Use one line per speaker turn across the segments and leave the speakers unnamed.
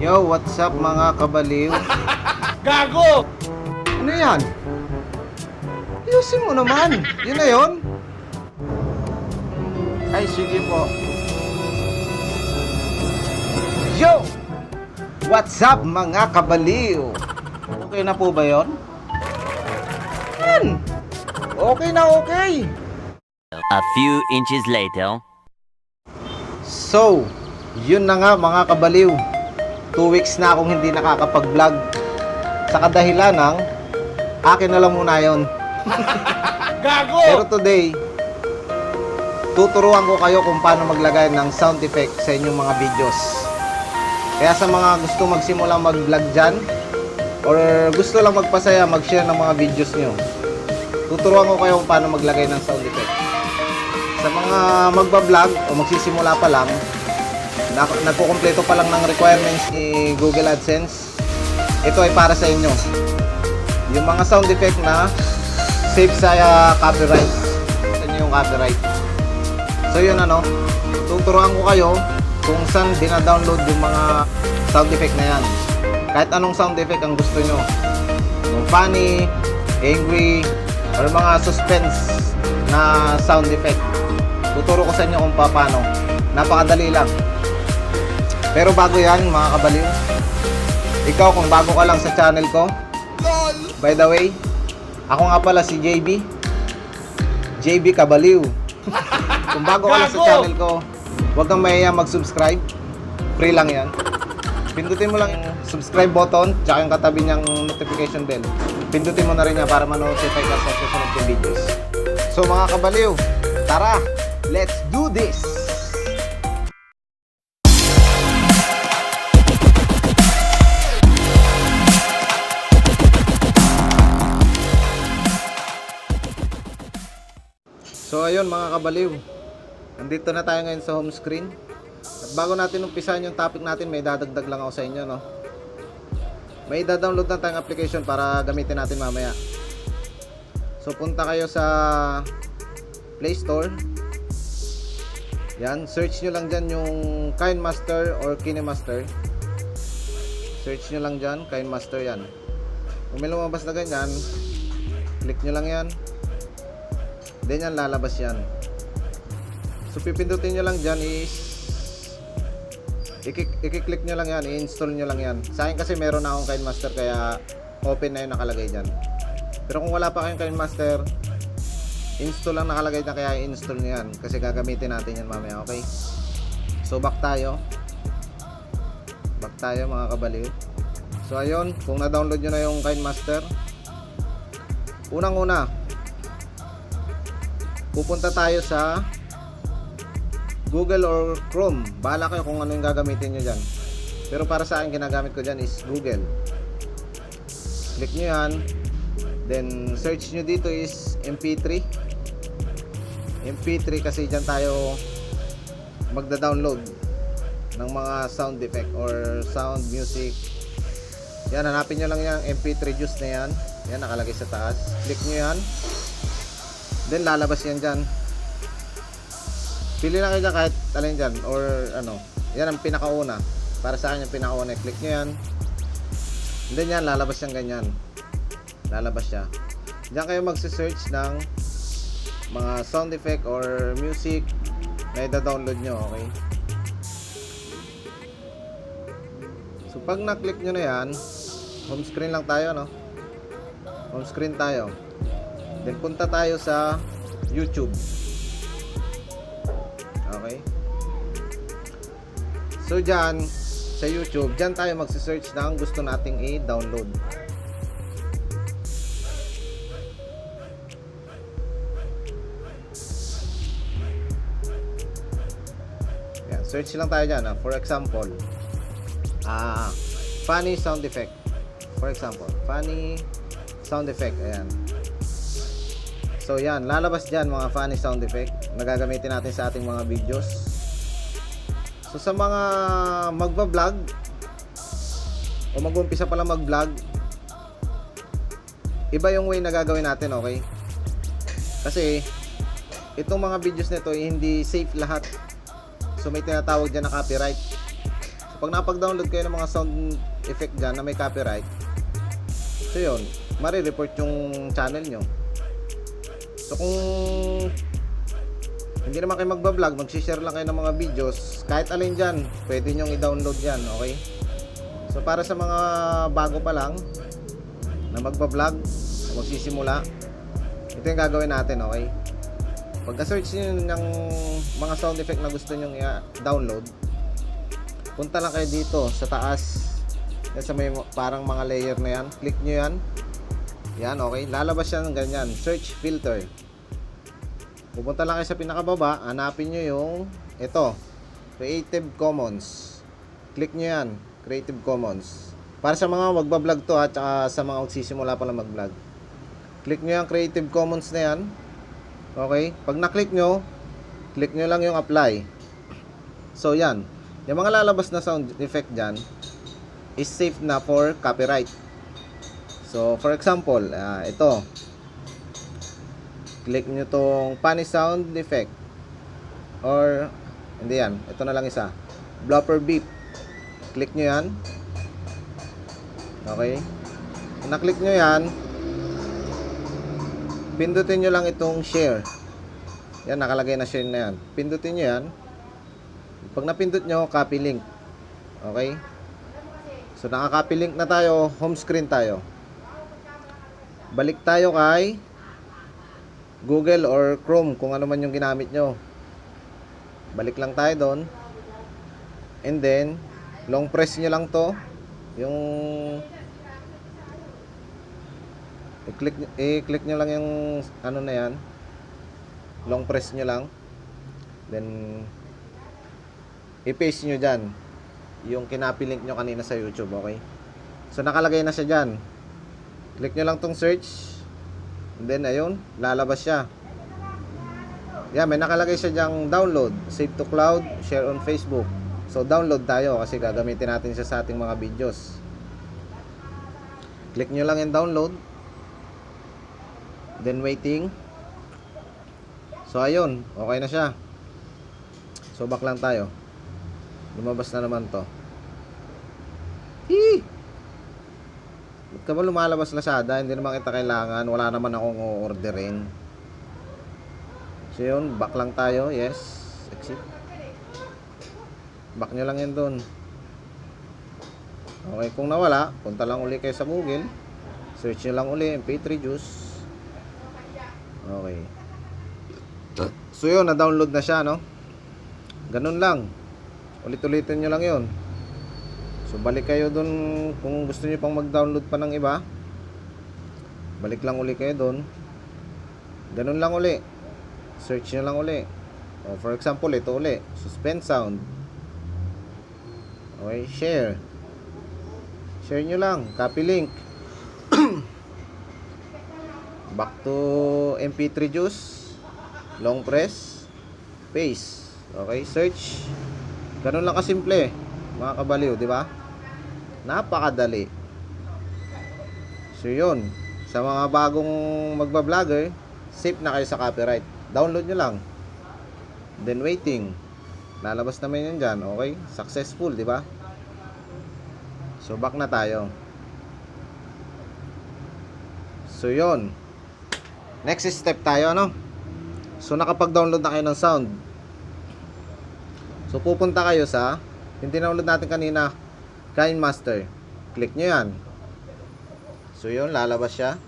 Yo, what's up mga kabaliw?
Gago!
Ano yan? Ayusin mo naman. Yun na yun. Ay, sige po. Yo! What's up mga kabaliw? Okay na po ba yun? Yan! Okay na okay.
A few inches later.
So, yun na nga mga kabaliw. 2 weeks na akong hindi nakakapag-vlog. Sa kadahilan ng akin na lang muna yun.
Gago!
Pero today, tuturuan ko kayo kung paano maglagay ng sound effect sa inyong mga videos. Kaya sa mga gusto magsimula mag-vlog dyan, or gusto lang magpasaya, mag-share ng mga videos nyo, tuturuan ko kayo kung paano maglagay ng sound effect. Sa mga magbablog o magsisimula pa lang, nagkukumpleto pa lang ng requirements ni Google AdSense, ito ay para sa inyo. Yung mga sound effect na safe sa copyright. Sa inyo yung copyright. So yun tuturuan ko kayo kung saan dina-download yung mga sound effect na yan. Kahit anong sound effect ang gusto nyo. Yung funny, angry, or mga suspense na sound effect. Tuturo ko sa inyo kung paano. Napakadali lang. Pero bago yan mga kabaliw, ikaw kung bago ka lang sa channel ko, by the way, ako nga pala si JB Kabaliw. Kung bago ka lang sa channel ko, huwag kang mahiya mag-subscribe. Free lang yan. Pindutin mo lang yung subscribe button, tsaka yung katabi niyang notification bell. Pindutin mo na rin yan para ma-notify ka sa susunod kong videos. So mga kabaliw, tara! Let's do this! So ayun mga kabaliw, nandito na tayo ngayon sa home screen. At bago natin umpisahan yung topic natin, may dadagdag lang ako sa inyo, no? May da-download na tayong application para gamitin natin mamaya. So punta kayo sa Play Store. Yan, search nyo lang dyan yung KineMaster or KineMaster. Search nyo lang dyan, KineMaster yan. Kung may lumabas na ganyan, click nyo lang yan. Then yan, lalabas yan. So pipindutin nyo lang dyan is i-click nyo lang yan, i-install nyo lang yan. Sa akin kasi meron na akong KineMaster, kaya open na yun nakalagay dyan. Pero kung wala pa kayong KineMaster, install lang nakalagay na, kaya i-install nyo yan kasi gagamitin natin yan mamaya, okay? So back tayo mga kabaliw. So ayun, kung na-download nyo na yung KineMaster, unang-una pupunta tayo sa Google or Chrome. Bahala kayo kung ano yung gagamitin nyo dyan. Pero para sa akin, ginagamit ko dyan is Google. Click nyo yan. Then search nyo dito is MP3. MP3 kasi dyan tayo magda-download ng mga sound effect or sound music. Yan, hanapin nyo lang yung MP3 juice na yan. Yan, nakalagay sa taas. Click nyo yan. Then lalabas yan dyan. Pili lang kayo dyan kahit alin dyan, or ano. Yan ang pinakauna. Para sa akin yung pinakauna, click nyo yan. And then yan, lalabas yan ganyan. Lalabas siya. Diyan kayo magse-search ng mga sound effect or music na i-download nyo, okay? So pag na-click nyo na yan, home screen lang tayo, no? Home screen tayo. Then punta tayo sa YouTube. Okay? So dyan, sa YouTube, dyan tayo magse-search ng gusto nating i-download. Yan, search lang tayo dyan. For example, funny sound effect. For example, funny sound effect. Ayan. So yan, lalabas dyan mga funny sound effect na gagamitin natin sa ating mga videos. So sa mga magba-vlog o mag-umpisa pa lang mag-vlog, iba yung way na gagawin natin, okay? Kasi itong mga videos nito hindi safe lahat. So may tinatawag dyan na copyright. So pag napag-download kayo ng mga sound effect dyan na may copyright, so yun, mare-report yung channel nyo. So kung hindi naman kayo magbablog, mag-share lang kayo ng mga videos, kahit alin dyan, pwede nyong i-download yan, okay? So para sa mga bago pa lang na magbablog, magsisimula, ito yung gagawin natin, okay? Pagka-search nyo ng mga sound effect na gusto nyo i-download, punta lang kayo dito sa taas, yan sa may parang mga layer na yan, click nyo yan. Yan, okay, lalabas yan ng ganyan, search filter. Pupunta lang kayo sa pinakababa, hanapin nyo yung ito, Creative Commons. Click nyo yan, Creative Commons. Para sa mga magbablog to at saka sa mga magsisimula pa lang mag-vlog. Click nyo yung Creative Commons na yan. Okay, pag na-click nyo, click nyo lang yung apply. So yan, yung mga lalabas na sound effect dyan is safe na for copyright. So for example, ito, click nyo tong funny sound effect, or hindi yan, ito na lang isa, blooper beep. Click nyo yan. Okay, kung na-click nyo yan, pindutin nyo lang itong share. Yan, nakalagay na share na yan. Pindutin nyo yan. Pag napindot nyo, copy link. Okay, so naka-copy link na tayo, home screen tayo. Balik tayo kay Google or Chrome, kung ano man yung ginamit nyo. Balik lang tayo doon. And then long press nyo lang to, yung i-click nyo lang yung ano na yan, long press nyo lang, then i-paste nyo dyan yung kinapilink nyo kanina sa YouTube. Okay, so nakalagay na siya dyan. Click nyo lang tong search, and then ayun, lalabas siya. Yan, may nakalagay siya dyang download, save to cloud, share on Facebook. So download tayo kasi gagamitin natin siya sa ating mga videos. Click nyo lang yung download, then waiting. So ayun, okay na siya. So back lang tayo. Lumabas na naman to. Ba't ka ba lumalabas Lazada? Hindi naman kita kailangan. Wala naman akong orderin. So yun, back lang tayo. Yes, exit. Back nyo lang yun dun. Okay, kung nawala, punta lang uli kayo sa Google, search nyo lang uli MP3 Juice. Okay, so yun, na-download na siya, no? Ganun lang, ulit-ulitin nyo lang yun. So balik kayo dun, kung gusto nyo pang mag-download pa ng iba, balik lang uli kayo dun. Ganun lang uli, search nyo lang uli. O, for example, ito uli, suspend sound. Okay, share nyo lang, copy link. Back to MP3 Juice, long press, paste. Okay, search. Ganun lang kasimple, mga kabaliw, di ba? Napakadali. So yun, sa mga bagong magba-vlogger, safe na kayo sa copyright. Download nyo lang, then waiting, lalabas naman yun dyan. Okay, successful, di ba? So back na tayo. So yun, next step tayo, no? So nakapag-download na kayo ng sound. So pupunta kayo sa yung download natin kanina, KineMaster. Click nyo yan. So yun, lalabas siya.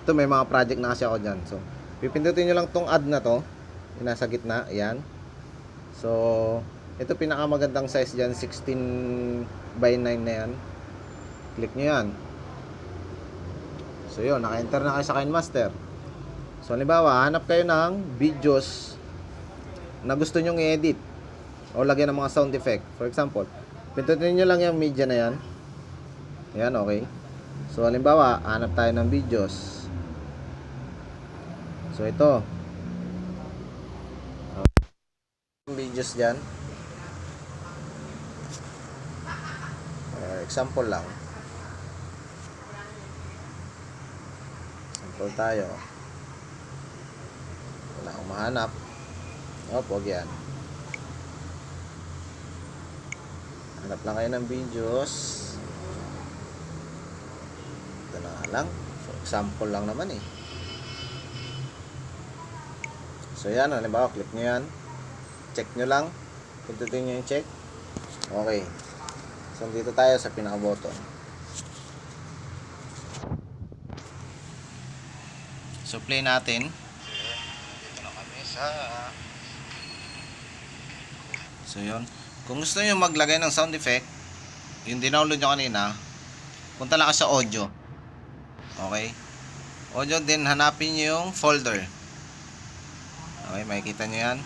Ito, may mga project na kasi ako dyan. So pipindutin nyo lang tong add na to, yung nasa gitna, yan. So ito, pinakamagandang size dyan, 16:9 na yan. Click nyo yan. So yun, naka-enter na kayo sa KineMaster. So halimbawa, hanap kayo ng videos na gusto nyong i-edit o lagyan ng mga sound effect. For example, pindutin nyo lang yung media na yan. Yan, okay. So halimbawa, hanap tayo ng videos. So ito, videos dyan. Example lang. Sample tayo. Wala akong mahanap. Wag yan. Hanap lang kayo ng videos. Ito na nga lang. For example lang naman eh. So yan, halimbawa, click nyo yan. Check nyo lang. Pindutin nyo yung check. Okay. So dito tayo sa pinaka-button. So play natin. Dito na kami sa... So yun. Kung gusto nyo maglagay ng sound effect, yung dinownload nyo kanina, punta lang ka sa audio. Okay? Audio din, hanapin nyo yung folder. Okay, makikita nyo yan.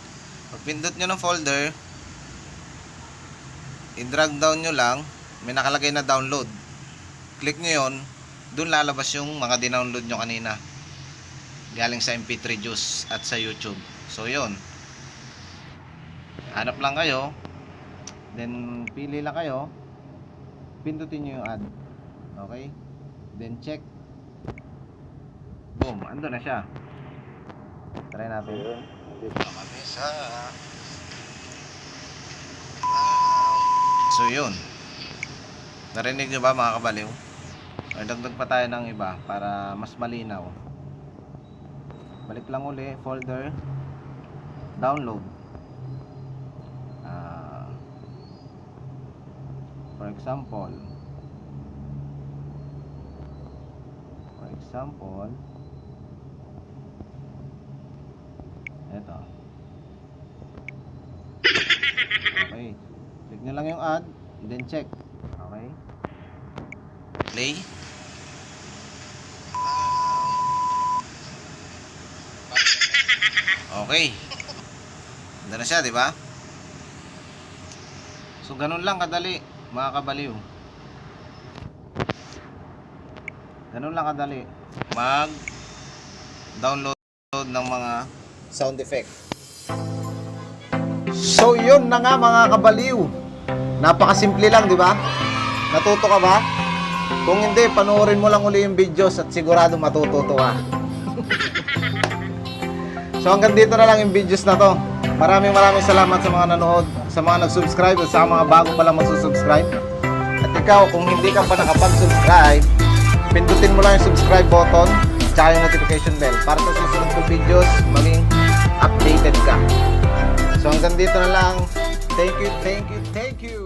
Pag pindot nyo ng folder, i-drag down nyo lang, may nakalagay na download. Click nyo yun, dun lalabas yung mga dinownload nyo kanina. Galing sa MP3 Juice at sa YouTube. So yun. Hanap lang kayo. Then pili lang kayo. Pindutin nyo yung add. Okay? Then check. Boom, ando na siya. Try natin. Dito na kami sa... So yun. Narinig nyo ba mga kabaliw? Or dagdag pa tayo ng iba para mas malinaw. Balik lang uli, folder, download. For example, eto. Okay. Click nyo lang yung add, then check. Okay. Play. Okay. Ganda na siya, di ba? So ganun lang kadali, mga kabaliw. Ganun lang kadali mag-download ng mga sound effect. So yun na nga mga kabaliw. Napakasimple lang, di ba? Natuto ka ba? Kung hindi, panoorin mo lang uli yung videos at sigurado matututo ka. So hanggang dito na lang yung videos na to. Maraming salamat sa mga nanood, sa mga nag-subscribe at sa mga bago pa lang magsusubscribe. At ikaw, kung hindi ka pa nakapag-subscribe, pindutin mo lang yung subscribe button at yung notification bell para sa susunod kong videos maging updated ka. So hanggang dito na lang. Thank you.